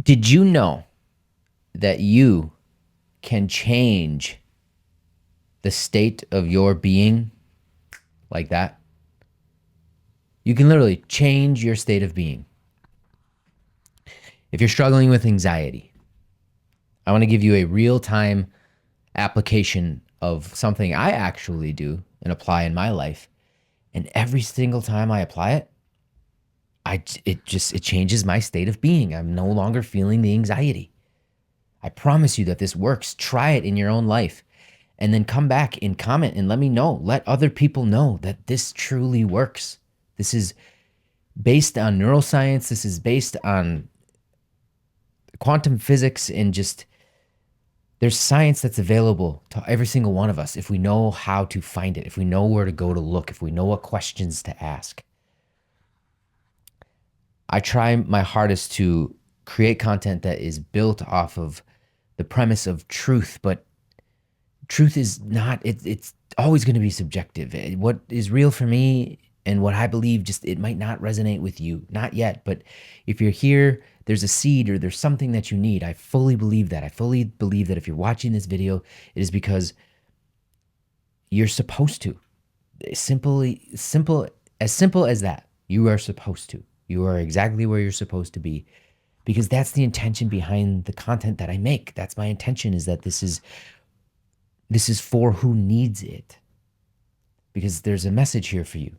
Did you know that you can change the state of your being like that? You can literally change your state of being. If you're struggling with anxiety, I want to give you a real-time application of something I actually do and apply in my life. And every single time I apply it, it changes my state of being. I'm no longer feeling the anxiety. I promise you that this works. Try it in your own life and then come back and comment and let me know. Let other people know that this truly works. This is based on neuroscience. This is based on quantum physics, and just there's science that's available to every single one of us if we know how to find it, if we know where to go to look, if we know what questions to ask. I try my hardest to create content that is built off of the premise of truth, but truth is not, it's always going to be subjective. What is real for me and what I believe, just it might not resonate with you, not yet. But if you're here, there's a seed or there's something that you need. I fully believe that. I fully believe that if you're watching this video, it is because you're supposed to. As simple as that. You are supposed to. You are exactly where you're supposed to be, because that's the intention behind the content that I make. That's my intention, is that this is for who needs it, because there's a message here for you.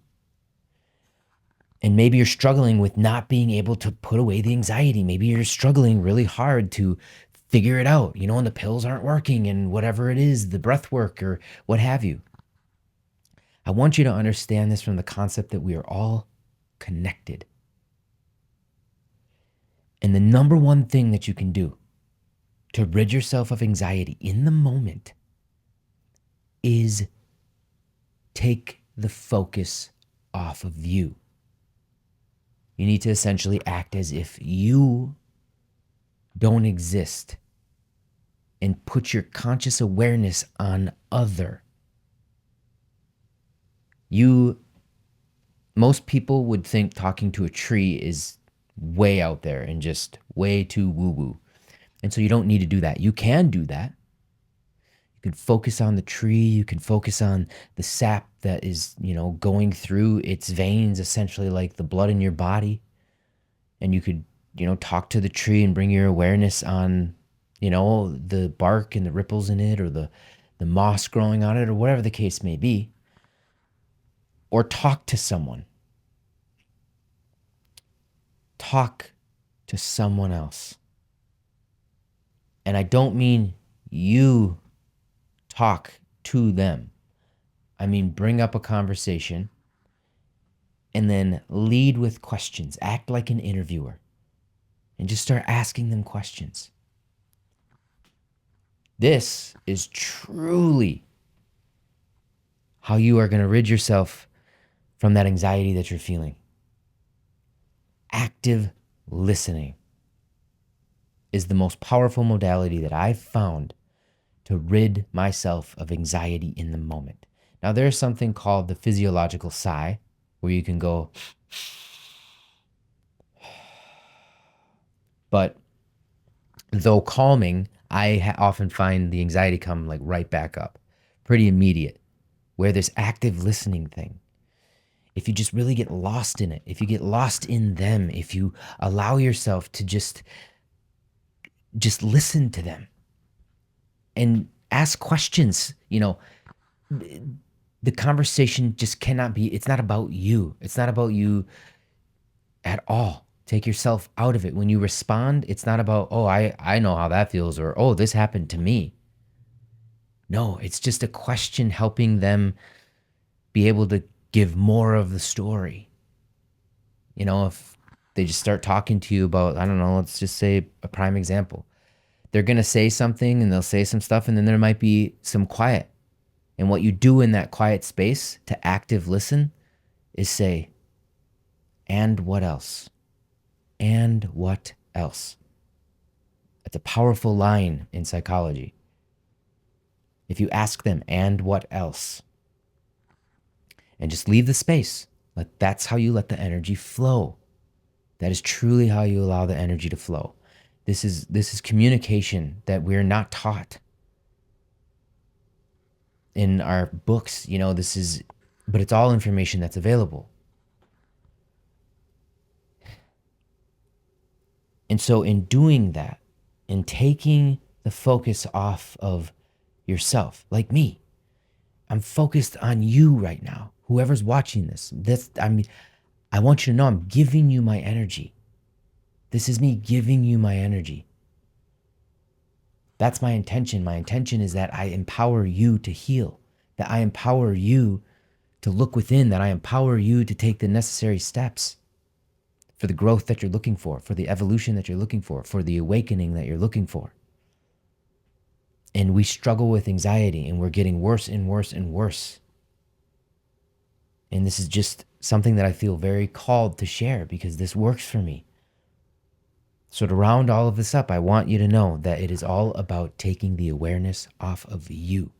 And maybe you're struggling with not being able to put away the anxiety. Maybe you're struggling really hard to figure it out, and the pills aren't working and whatever it is, the breath work or what have you. I want you to understand this from the concept that we are all connected. And the number one thing that you can do to rid yourself of anxiety in the moment is take the focus off of you. You need to essentially act as if you don't exist and put your conscious awareness on other. Most people would think talking to a tree is way out there and just way too woo-woo. And so you don't need to do that. You can do that. You can focus on the tree. You can focus on the sap that is, going through its veins, essentially like the blood in your body. And you could, talk to the tree and bring your awareness on, the bark and the ripples in it, or the moss growing on it, or whatever the case may be. Or talk to someone. Talk to someone else. And I don't mean you talk to them. I mean, bring up a conversation and then lead with questions. Act like an interviewer and just start asking them questions. This is truly how you are going to rid yourself from that anxiety that you're feeling. Active listening is the most powerful modality that I've found to rid myself of anxiety in the moment. Now, there's something called the physiological sigh, where you can go, but though calming, I often find the anxiety come like right back up, pretty immediate, where this active listening thing. If you just really get lost in it, if you get lost in them, if you allow yourself to just listen to them and ask questions, the conversation just cannot be, it's not about you. It's not about you at all. Take yourself out of it. When you respond, it's not about, oh, I know how that feels, or, oh, this happened to me. No, it's just a question helping them be able to give more of the story. If they just start talking to you about, I don't know, let's just say a prime example. They're going to say something and they'll say some stuff, and then there might be some quiet. And what you do in that quiet space to active listen is say, and what else? And what else? It's a powerful line in psychology. If you ask them, and what else? And just leave the space. That's how you let the energy flow. That is truly how you allow the energy to flow. This is communication that we're not taught in our books. But it's all information that's available. And so in doing that, in taking the focus off of yourself, like me, I'm focused on you right now. Whoever's watching this, I want you to know I'm giving you my energy. This is me giving you my energy. That's my intention. My intention is that I empower you to heal, that I empower you to look within, that I empower you to take the necessary steps for the growth that you're looking for the evolution that you're looking for the awakening that you're looking for. And we struggle with anxiety, and we're getting worse and worse and worse. And this is just something that I feel very called to share because this works for me. So to round all of this up, I want you to know that it is all about taking the awareness off of you.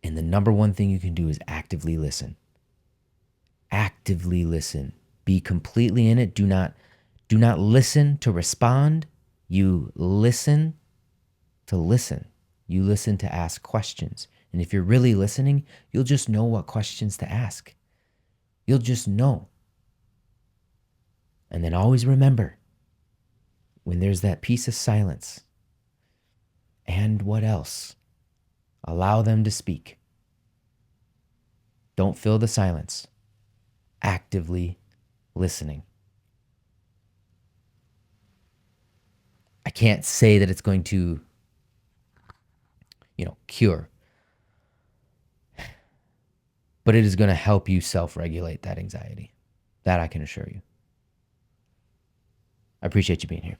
And the number one thing you can do is actively listen. Actively listen. Be completely in it. Do not listen to respond. You listen to listen. You listen to ask questions. And if you're really listening, you'll just know what questions to ask. You'll just know. And then always remember, when there's that piece of silence, and what else? Allow them to speak. Don't fill the silence. Actively listening. I can't say that it's going to, cure, but it is going to help you self-regulate that anxiety. That I can assure you. I appreciate you being here.